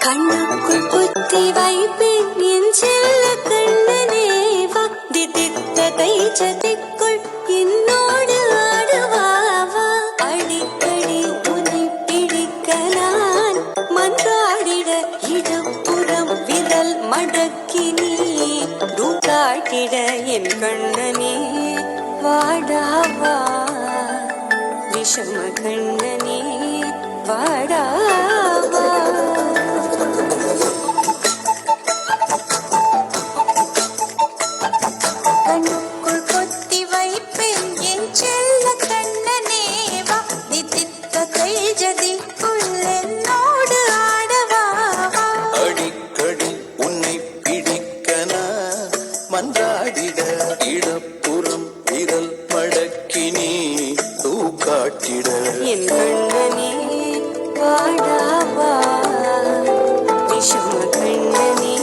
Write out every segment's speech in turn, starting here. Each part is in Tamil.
கண்ணுக்குள் புத்தி வைப்பேன் என் செல்ல கண்ணனேவா திதித்ததை சதிக்குள் என்னோடு ஆடுவாவா அடிக்கடி உன்னை பிடிக்க நான் மன்றாடிட இடப்புறம் விரல் மடக்கி நீ காட்டிட என் கண்ணனே வாடாவா விஷம கண்ணனே வாடாவா கண்ணுக்குள் கொத்தி வைப்பேன் என் செல்ல கண்ணனேவா நிதித்த கை ஜதிக்குள் என்னோடு ஆடவாவா அடிக்கடி உன்னை பிடிக்க நான் மன்றாடிட இடப்புறம் விரல் மடக்கி நீ காட்டிட என் கண்ணனே வாடாவா விஷம கண்ணனே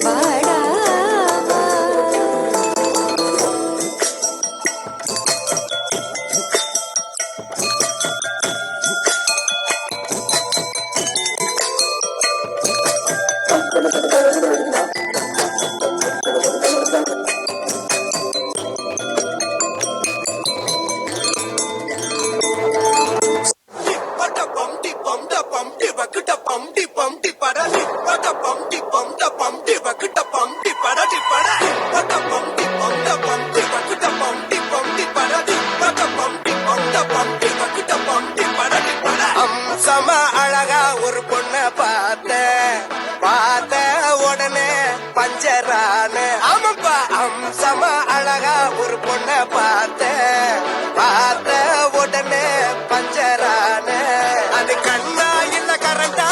வாடாவா அம்சமா அழகா ஒரு பொண்ண பார்த்த உடனே பஞ்சரான ஆமாப்பா அம்சமா அழகா ஒரு பொண்ண பார்த்த உடனே பஞ்சரான அது கண்ணா இல்ல கரண்டா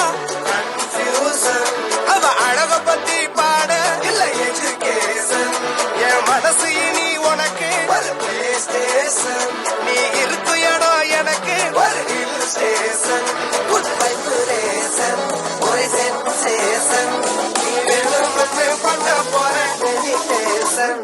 கன்ஃபியூசன் அவ அழக பத்தி பாட இல்ல எஜுகேஷன் என் மனசு இனி உனக்கு ஒரு பிளே ஸ்டேஷன் நீ இருக்கு இடம் எனக்கு ஒரு ஹில் ஸ்டேஷன் குட் வைப்ரேஷன் ஒரு சென்சேஷன் நீ வெறும் பண்ண போற மெடிடேஷன்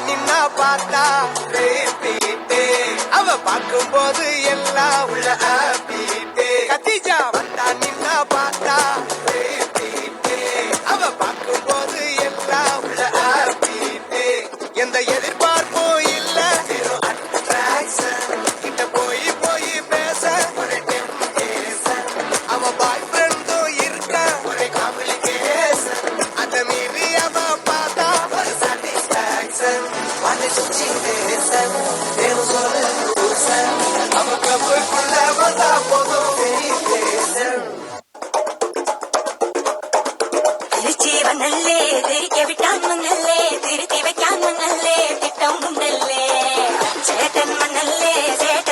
நின்னா பார்த்தா அவ பார்க்கும் போது எல்லாம் உள்ள கத்திஜா வந்தா நின்னா பார்த்தா அவ பார்க்கும் போது எல்லாம் உள்ள எந்த எதிர்பார்ப்பும் இல்ல கிட்ட போய் பேச அவ பாய் ஃப்ரெண்டும் இருக்க ஒரு காம்ப்ளிகேஷன் அத மீறி அவ பார்த்தா ஒரு சாட்டிஸ்பாக்சன் திருச்சி திரிக்க விட்டான் மண்ணல்லே திருத்தி வைக்கான் மண்ணல்லே திட்டம் உண்டல்லே சேட்டன் மண்ணல்லே சேட்டன்